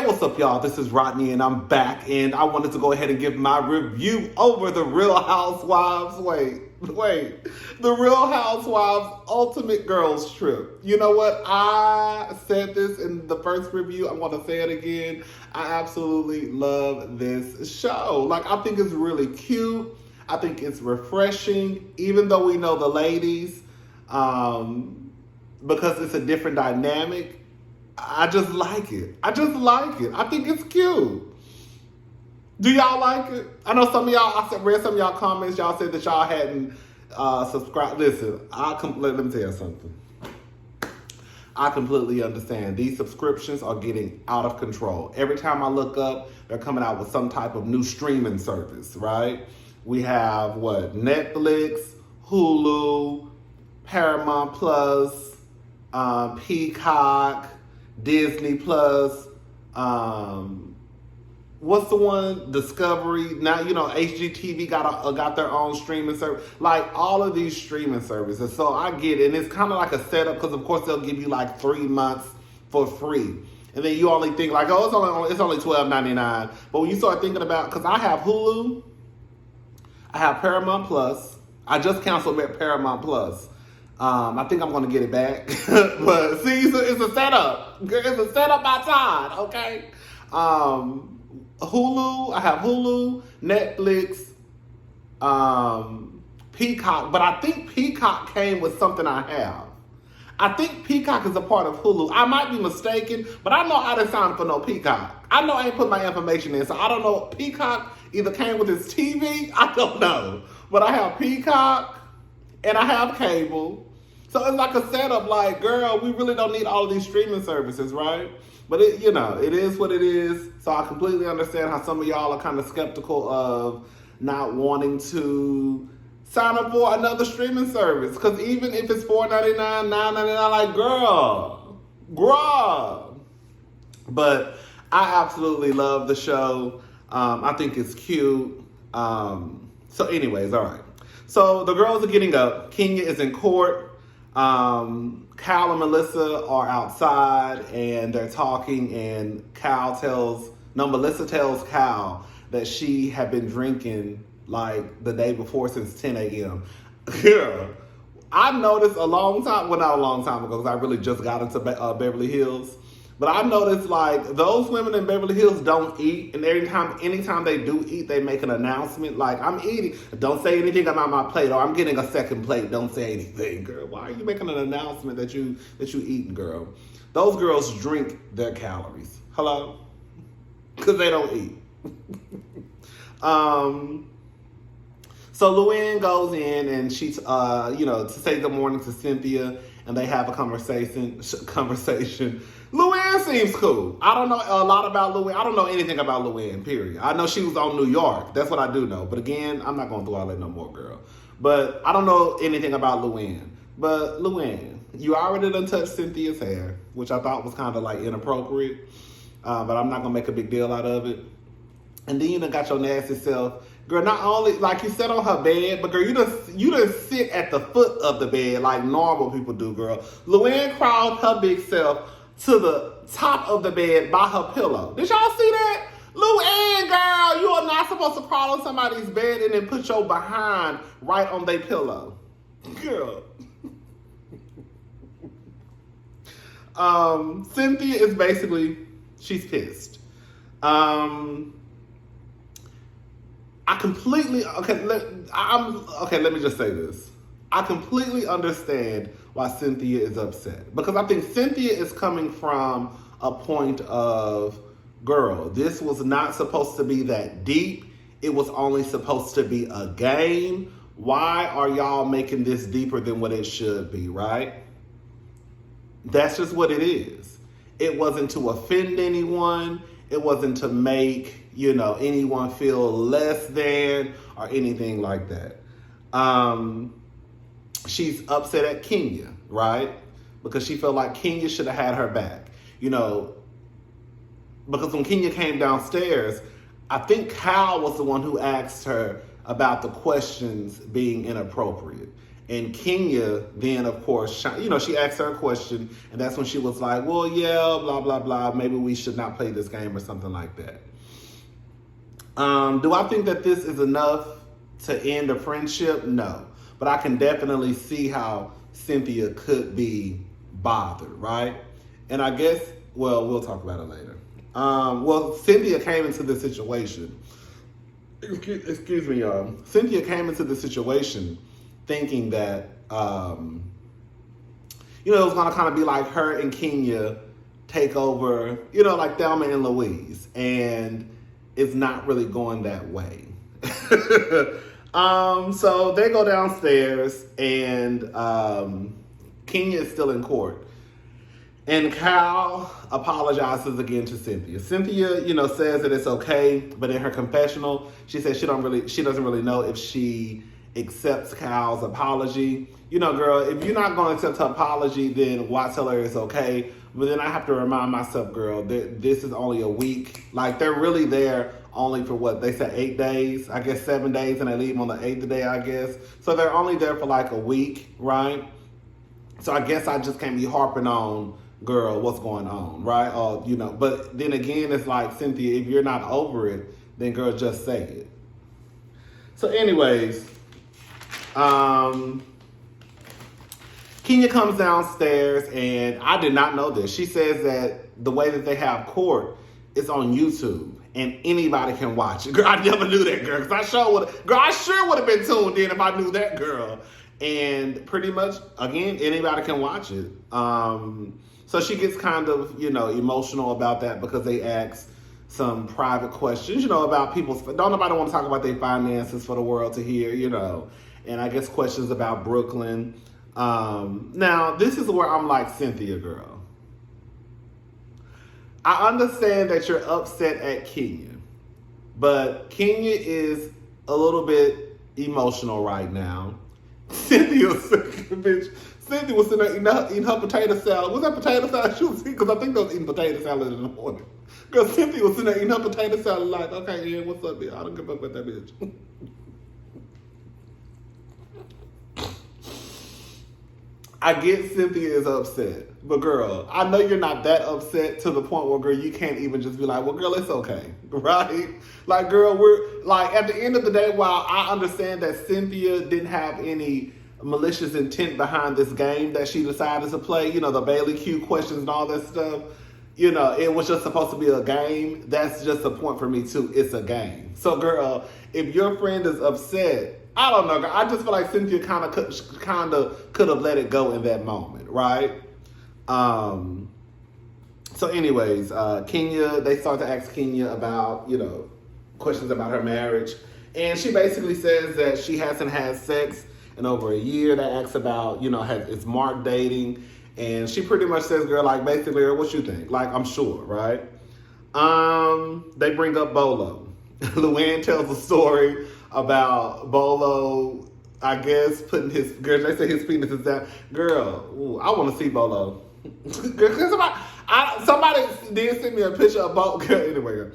what's up, y'all? This is Rodney, and I'm back, and I wanted to go ahead and give my review over the Real Housewives. Wait. The Real Housewives Ultimate Girls Trip. You know what? I said this in the first review. I'm going to say it again. I absolutely love this show. Like, I think it's really cute. I think it's refreshing, even though we know the ladies, because it's a different dynamic. I just like it. I think it's cute. Do y'all like it? I know some of y'all, I read some of y'all comments, y'all said that y'all hadn't subscribed. Listen, let me tell you something. I completely understand. These subscriptions are getting out of control. Every time I look up, they're coming out with some type of new streaming service, right? We have, Netflix, Hulu, Paramount Plus, Peacock, Disney Plus, what's the one? Discovery. Now, HGTV got their own streaming service. Like, all of these streaming services. So I get it. And it's kind of like a setup because, of course, they'll give you like 3 months for free. And then you only think like, oh, it's only $12.99. But when you start thinking about, because I have Hulu, I have Paramount Plus. I just canceled Paramount Plus. I think I'm going to get it back. But see, it's a setup. It's a setup outside, okay? Hulu, I have Hulu, Netflix, Peacock. But I think Peacock came with something I have. I think Peacock is a part of Hulu. I might be mistaken, but I know I didn't sign up for no Peacock. I know I ain't put my information in, so I don't know. Peacock either came with its TV. I don't know. But I have Peacock, and I have cable. So it's like a setup, like, girl, we really don't need all of these streaming services, right? But it is what it is. So I completely understand how some of y'all are kind of skeptical of not wanting to sign up for another streaming service. Because even if it's $4.99, $9.99, like, girl. But I absolutely love the show. I think it's cute. So anyways, all right. So the girls are getting up. Kenya is in court. Kyle and Melissa are outside and they're talking, and Melissa tells Kyle that she had been drinking like the day before since 10 a.m. Girl, I noticed not a long time ago, because I really just got into Beverly Hills. But I noticed, like, those women in Beverly Hills don't eat, and anytime they do eat, they make an announcement, like, I'm eating. Don't say anything about my plate, or I'm getting a second plate. Don't say anything, girl. Why are you making an announcement that you eating, girl? Those girls drink their calories. Hello? Because they don't eat. So Luann goes in, and she's, to say good morning to Cynthia, and they have a conversation. Luann seems cool. I don't know a lot about Luann. I don't know anything about Luann, period. I know she was on New York. That's what I do know. But again, I'm not going through all that no more, girl. But I don't know anything about Luann. But Luann, you already done touched Cynthia's hair, which I thought was kind of like inappropriate. But I'm not going to make a big deal out of it. And then you done got your nasty self. Girl, not only, like, you sat on her bed, but girl, you done sit at the foot of the bed like normal people do, girl. Luann crawled her big self to the top of the bed by her pillow. Did y'all see that? Luann, girl, you are not supposed to crawl on somebody's bed and then put your behind right on their pillow. Girl. Cynthia is basically, she's pissed. Let me just say this. I completely understand why Cynthia is upset. Because I think Cynthia is coming from a point of, girl, this was not supposed to be that deep. It was only supposed to be a game. Why are y'all making this deeper than what it should be, right? That's just what it is. It wasn't to offend anyone. It wasn't to make, anyone feel less than or anything like that. She's upset at Kenya, right? Because she felt like Kenya should have had her back. Because when Kenya came downstairs, I think Kyle was the one who asked her about the questions being inappropriate. And Kenya then, of course, she asked her a question, and that's when she was like, well, yeah, blah, blah, blah, maybe we should not play this game or something like that. Do I think that this is enough to end a friendship? No. But I can definitely see how Cynthia could be bothered, right? And I guess, well, we'll talk about it later. Cynthia came into this situation. Excuse me, y'all. Cynthia came into this situation thinking that, it was going to kind of be like her and Kenya take over, like Thelma and Louise. And it's not really going that way. So they go downstairs and Kenya is still in court. And Cal apologizes again to Cynthia. Cynthia, says that it's okay, but in her confessional, she says she doesn't really know if she accepts Cal's apology. Girl, if you're not going to accept her apology, then why tell her it's okay? But then I have to remind myself, girl, that this is only a week. Like, they're really there only for what? They said 8 days, I guess 7 days, and they leave on the 8th day, I guess. So they're only there for like a week, right? So I guess I just can't be harping on, girl, what's going on, right? Or, but then again, it's like, Cynthia, if you're not over it, then girl, just say it. So anyways, Kenya comes downstairs, and I did not know this. She says that the way that they have court is on YouTube, and anybody can watch it. Girl, I never knew that, girl, because I sure would have been tuned in if I knew that, girl. And pretty much, again, anybody can watch it. So she gets kind of, emotional about that because they ask some private questions, about people's, don't nobody want to talk about their finances for the world to hear, and I guess questions about Brooklyn. Now, this is where I'm like, Cynthia, girl. I understand that you're upset at Kenya, but Kenya is a little bit emotional right now. Cynthia was sitting there eating her potato salad. Was that potato salad she was eating? Because I think they was eating potato salad in the morning. Because Cynthia was sitting there eating her potato salad like, okay, Ian, what's up, bitch? I don't give a fuck about that bitch. I get Cynthia is upset. But girl, I know you're not that upset to the point where, girl, you can't even just be like, well, girl, it's okay, right? Like, girl, we're, like, at the end of the day, while I understand that Cynthia didn't have any malicious intent behind this game that she decided to play, the Bailey Q questions and all that stuff, it was just supposed to be a game. That's just a point for me, too. It's a game. So, girl, if your friend is upset, I don't know, girl, I just feel like Cynthia kind of could have let it go in that moment, right? So anyways, Kenya, they start to ask Kenya about, questions about her marriage. And she basically says that she hasn't had sex in over a year. They ask about, is Mark dating? And she pretty much says, girl, like, basically, what you think? Like, I'm sure, right? They bring up Bolo. Luann tells a story about Bolo, I guess, putting his, girl, they say his penis is down. Girl, ooh, I want to see Bolo. Somebody did send me a picture of Bolo. Anyway,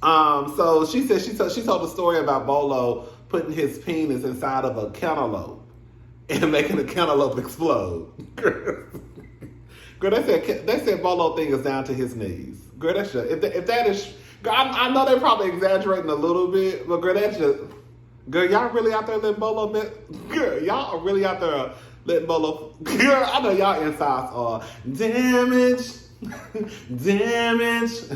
so she said she told a story about Bolo putting his penis inside of a cantaloupe and making the cantaloupe explode. Girl, they said Bolo thing is down to his knees. Girl, that's just, if that is, girl, I know they're probably exaggerating a little bit, but girl, that's just, girl, y'all really out there letting Bolo, girl, y'all are really out there letting Bolo, girl, I know y'all insides are damaged. Damaged.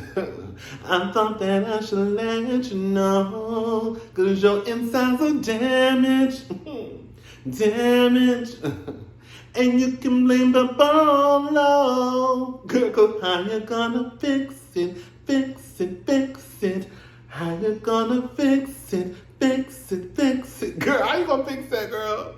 I thought that I should let you know, cause your insides are damaged. Damaged. And you can blame the Bolo. Girl, cause how you gonna fix it? Fix it, fix it. How you gonna fix it? Fix it, fix it. Girl, how you gonna fix that, girl?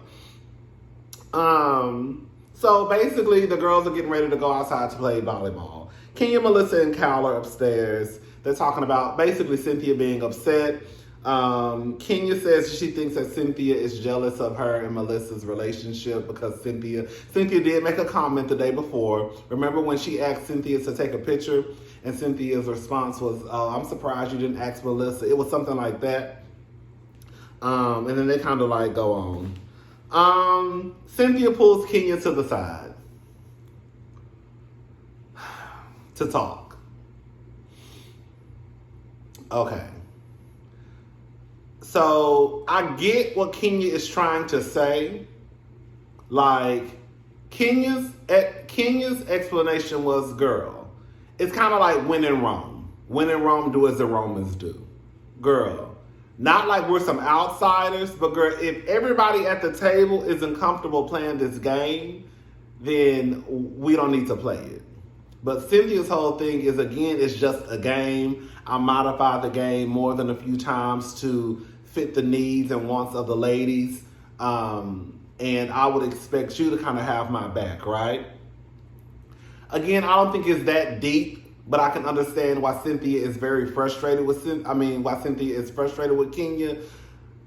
So basically, the girls are getting ready to go outside to play volleyball. Kenya, Melissa, and Cal are upstairs. They're talking about basically Cynthia being upset. Kenya says she thinks that Cynthia is jealous of her and Melissa's relationship because Cynthia did make a comment the day before. Remember when she asked Cynthia to take a picture, and Cynthia's response was, I'm surprised you didn't ask Melissa. It was something like that. And then they kind of like go on. Cynthia pulls Kenya to the side to talk. Okay. So I get what Kenya is trying to say. Like, Kenya's explanation was, girl, it's kind of like when in Rome. When in Rome, do as the Romans do. Girl, not like we're some outsiders, but girl, if everybody at the table isn't comfortable playing this game, then we don't need to play it. But Cynthia's whole thing is, again, it's just a game. I modified the game more than a few times to fit the needs and wants of the ladies. And I would expect you to kind of have my back, right? Again, I don't think it's that deep, but I can understand why Cynthia is very frustrated with why Cynthia is frustrated with Kenya.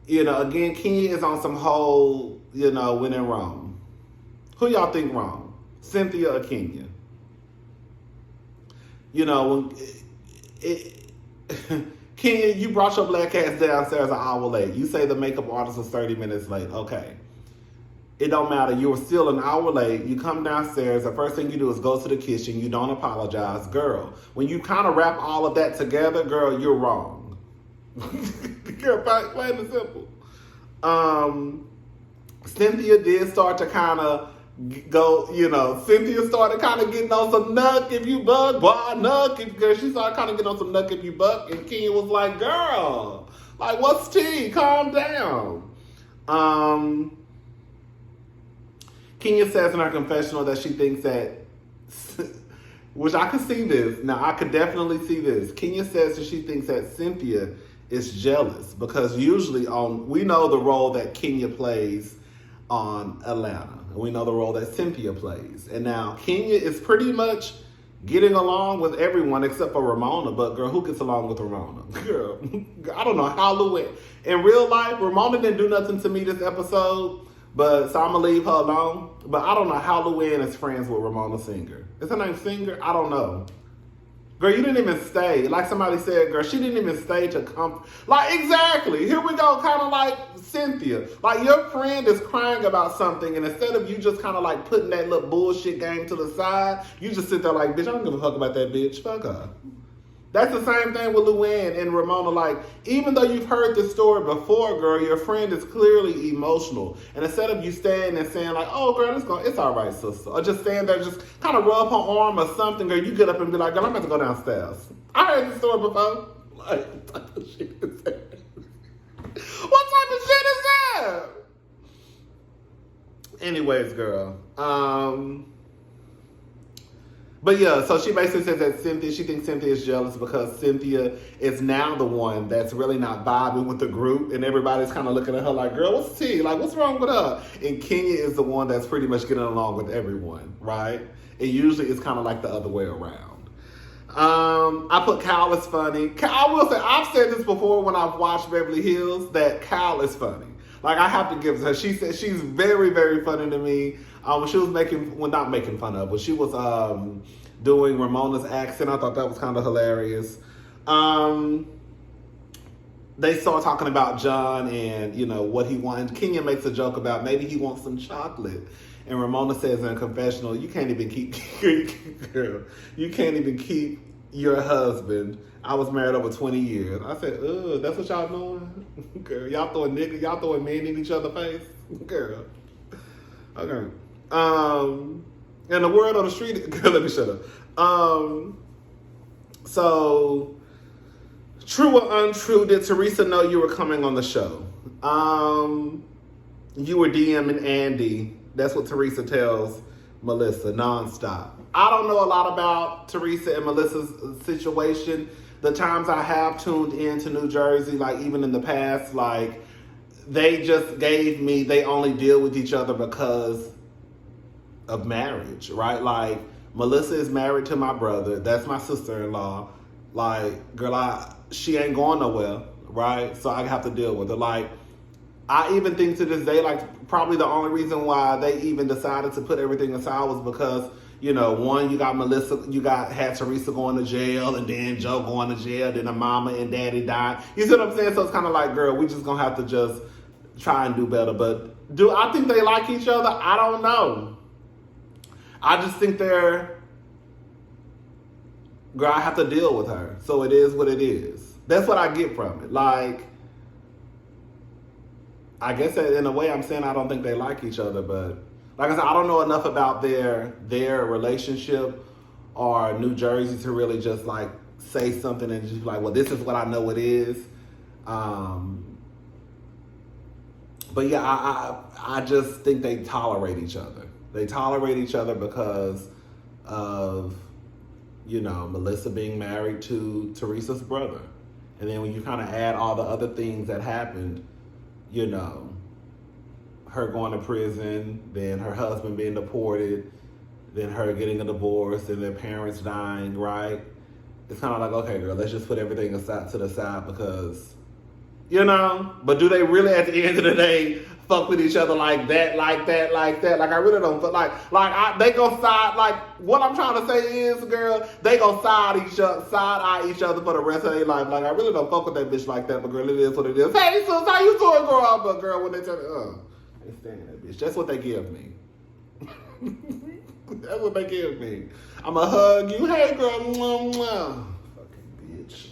You know, again, Kenya is on some whole, when in Rome. Who y'all think wrong? Cynthia or Kenya? Kenya, you brought your black ass downstairs an hour late. You say the makeup artist was 30 minutes late. Okay. It don't matter. You were still an hour late. You come downstairs. The first thing you do is go to the kitchen. You don't apologize. Girl, when you kind of wrap all of that together, girl, you're wrong. Girl, plain and simple. Cynthia did start to kind of go, Cynthia started kind of getting on some nuck if you buck, boy, nuck if, girl, she started kind of getting on some nuck if you buck, and Kenya was like, girl, like, what's tea? Calm down. Kenya says in her confessional that she thinks that, which I could see this. Now, I could definitely see this. Kenya says that she thinks that Cynthia is jealous because usually we know the role that Kenya plays on Atlanta. We know the role that Cynthia plays. And now Kenya is pretty much getting along with everyone except for Ramona. But girl, who gets along with Ramona? Girl, I don't know how Luann. In real life, Ramona didn't do nothing to me this episode. So I'm going to leave her alone. But I don't know how Luann is friends with Ramona Singer. Is her name Singer? I don't know. Girl, you didn't even stay. Like somebody said, girl, she didn't even stay to come. Like, exactly. Here we go, kind of like Cynthia. Like, your friend is crying about something, and instead of you just kind of like putting that little bullshit game to the side, you just sit there like, bitch, I don't give a fuck about that bitch. Fuck her. That's the same thing with Luann and Ramona. Like, even though you've heard this story before, girl, your friend is clearly emotional. And instead of you staying and saying like, oh, girl, it's all right, sister. Or just stand there, just kind of rub her arm or something, girl, you get up and be like, girl, I'm about to go downstairs. I heard this story before. Like, what type of shit is that? What type of shit is that? Anyways, girl. But yeah, so she basically says that she thinks Cynthia is jealous because Cynthia is now the one that's really not vibing with the group, and everybody's kind of looking at her like, girl, what's tea? Like, what's wrong with her? And Kenya is the one that's pretty much getting along with everyone, right? And usually it's kind of like the other way around. I put Kyle is funny. I will say, I've said this before when I've watched Beverly Hills, that Kyle is funny. Like, I have to give her, she said she's very, very funny to me. She was not making fun of, but she was doing Ramona's accent. I thought that was kind of hilarious. They start talking about John and, what he wanted. Kenya makes a joke about maybe he wants some chocolate. And Ramona says in a confessional, you can't even keep your husband. I was married over 20 years. I said, that's what y'all doing? Girl, y'all throwing men in each other's face? Girl. Okay. In the word on the street, girl, let me shut up. So, true or untrue, did Teresa know you were coming on the show? You were DMing Andy. That's what Teresa tells Melissa nonstop. I don't know a lot about Teresa and Melissa's situation. The times I have tuned into New Jersey, like even in the past, like they just gave me, they only deal with each other because of marriage, right? Like Melissa is married to my brother. That's my sister-in-law. Like, girl, she ain't going nowhere, right? So I have to deal with it. Like, I even think to this day, like probably the only reason why they even decided to put everything aside was because, one, you got Melissa, had Teresa going to jail, and then Joe going to jail, then the mama and daddy died. You see what I'm saying? So it's kind of like, girl, we just gonna have to just try and do better. But Do I think they like each other? I don't know. I just think they're... Girl, I have to deal with her. So it is what it is. That's what I get from it. Like, I guess that in a way I'm saying I don't think they like each other, but like I said, I don't know enough about their relationship or New Jersey to really just like say something and just be like, well, this is what I know it is. But yeah, I just think they tolerate each other. They tolerate each other because of, Melissa being married to Teresa's brother. And then when you kind of add all the other things that happened, her going to prison, then her husband being deported, then her getting a divorce, and their parents dying, right? It's kind of like, okay, girl, let's just put everything aside to the side because, but do they really at the end of the day fuck with each other like that? Like, I really don't, but they go side, like, what I'm trying to say is, girl, they go side eye each other for the rest of their life. Like, I really don't fuck with that bitch like that, but girl, it is what it is. Hey, sis, how you doing, girl? But girl, when they tell me, they stand that bitch. That's what they give me. That's what they give me. I'ma hug you. Hey, girl. Mwah, mwah. Fucking bitch.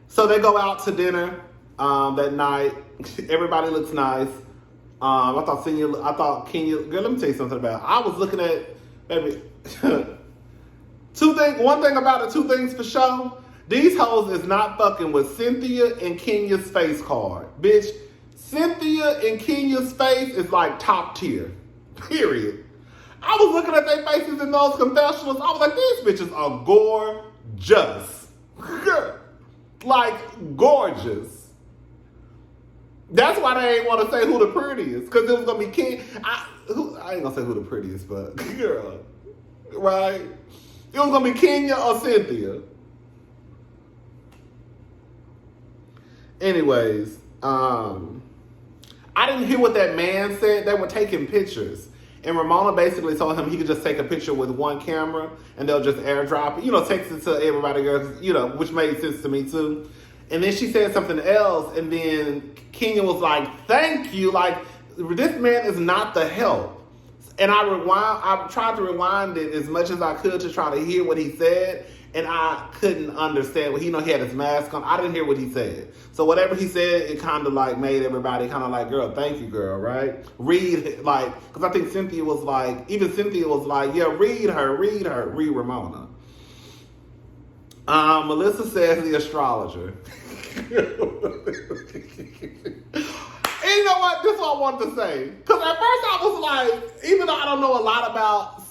So they go out to dinner that night. Everybody looks nice. I thought Kenya. Girl, let me tell you something about it. I was looking at, baby. One thing about it, two things for sure. These hoes is not fucking with Cynthia and Kenya's face card. Bitch, Cynthia and Kenya's face is like top tier. Period. I was looking at their faces in those confessionals. I was like, these bitches are gorgeous. Like, gorgeous. That's why they ain't want to say who the prettiest. Because it was going to be Kenya. I ain't going to say who the prettiest, but girl. Right? It was going to be Kenya or Cynthia. Anyways, I didn't hear what that man said. They were taking pictures. And Ramona basically told him he could just take a picture with one camera and they'll just airdrop it. Text it to everybody, which made sense to me too. And then she said something else. And then Kenya was like, thank you. Like, this man is not the help. And I tried to rewind it as much as I could to try to hear what he said. And I couldn't understand. He had his mask on. I didn't hear what he said. So whatever he said, it kind of like made everybody kind of like, girl, thank you, girl, right? Read, like, because I think Cynthia was like, yeah, read Ramona. Melissa says the astrologer. And you know what? This is what I wanted to say. Because at first I was like, even though I don't know a lot about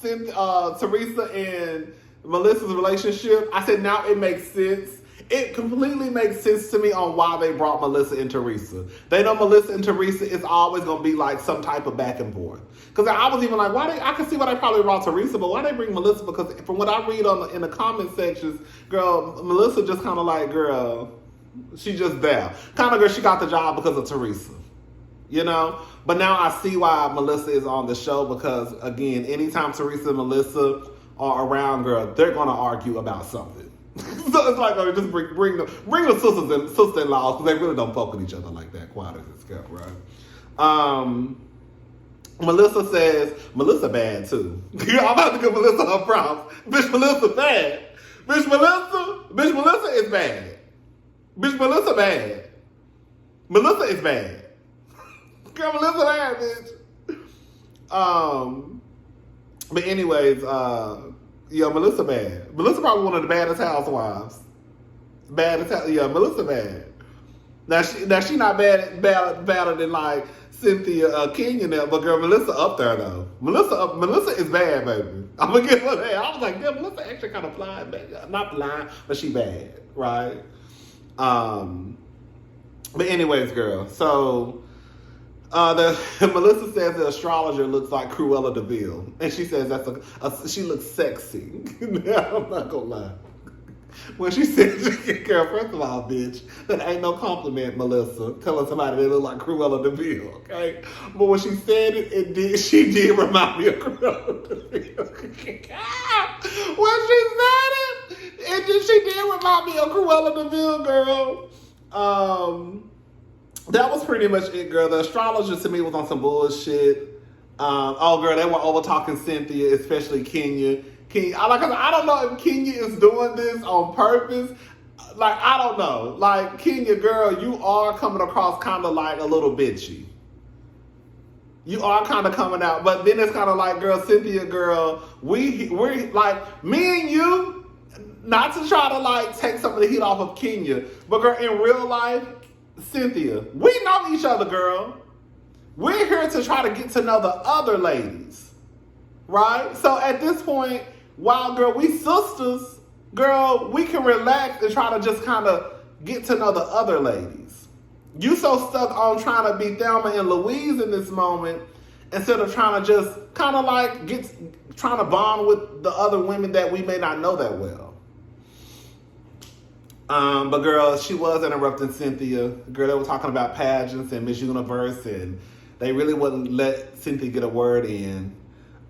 Teresa and Melissa's relationship, I said now it makes sense. It completely makes sense to me on why they brought Melissa and Teresa. They know Melissa and Teresa is always going to be like some type of back and forth. Because I was even like, I can see why they probably brought Teresa, but why they bring Melissa? Because from what I read in the comment sections, girl, Melissa just kind of like, girl, she just there. Kind of girl, she got the job because of Teresa. But now I see why Melissa is on the show because, again, anytime Teresa and Melissa are around, girl, they're going to argue about something. So it's like, just bring the sisters and sister-in-laws because they really don't fuck with each other like that, quiet as it's kept, right? Melissa says, Melissa bad too. I'm about to give Melissa her props. Bitch, Melissa bad. Bitch, Melissa is bad. Bitch, Melissa bad. Melissa is bad. Girl, Melissa bad, bitch. But anyways, Melissa bad. Melissa probably one of the baddest housewives. Melissa bad. Now she not badder than like Cynthia, Kenya now, but girl, Melissa up there though. Melissa is bad, baby. I'm gonna give her that. I was like, damn, Melissa actually kind of flying, not flying, but she bad, right? But anyways, girl, so. Melissa says the astrologer looks like Cruella de Vil, and she says she looks sexy. I'm not gonna lie. When she said, girl, first of all, bitch, that ain't no compliment, Melissa, telling somebody they look like Cruella de Vil, okay? But when she said it, she did remind me of Cruella de Vil. When she said then she did remind me of Cruella DeVille, girl. That was pretty much it, girl. The astrologer to me was on some bullshit. Oh, girl, they were over talking Cynthia, especially Kenya. I don't know if Kenya is doing this on purpose. Like, I don't know. Like, Kenya, girl, you are coming across kind of like a little bitchy. You are kind of coming out, but then it's kind of like, girl, Cynthia, girl, we're like, me and you, not to try to like take some of the heat off of Kenya, but girl, in real life, Cynthia, we know each other, girl. We're here to try to get to know the other ladies, right? So at this point, while girl, we sisters, girl, we can relax and try to just kind of get to know the other ladies. You so stuck on trying to be Thelma and Louise in this moment instead of trying to just kind of like trying to bond with the other women that we may not know that well. But girl, she was interrupting Cynthia. Girl, they were talking about pageants and Miss Universe, and they really wouldn't let Cynthia get a word in.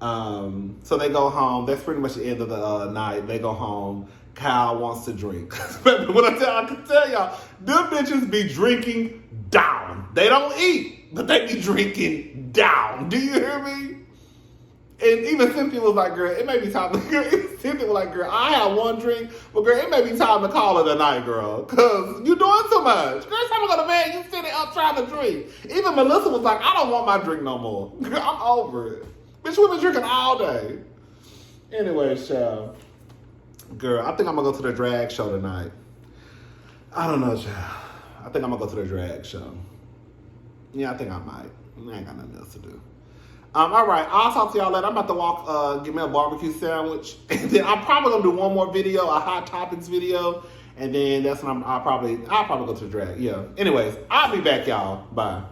So they go home. That's pretty much the end of the night. They go home. Kyle wants to drink. I can tell y'all, them bitches be drinking down. They don't eat, but they be drinking down. Do you hear me? And even Cynthia was like, girl, it may be time to, Cynthia was like, girl, I have one drink, but girl, it may be time to call it a night, girl, because you're doing too much. Girl, time to go to bed, you sitting up trying to drink. Even Melissa was like, I don't want my drink no more. Girl, I'm over it. Bitch, we've been drinking all day. Anyway, child. Girl, I think I'm going to go to the drag show tonight. I don't know, child. I think I'm going to go to the drag show. Yeah, I think I might. I ain't got nothing else to do. All right, I'll talk to y'all later. I'm about to get me a barbecue sandwich. And then I'm probably going to do one more video, a Hot Topics video. And then that's when I'll probably go to the drag. Yeah. Anyways, I'll be back, y'all. Bye.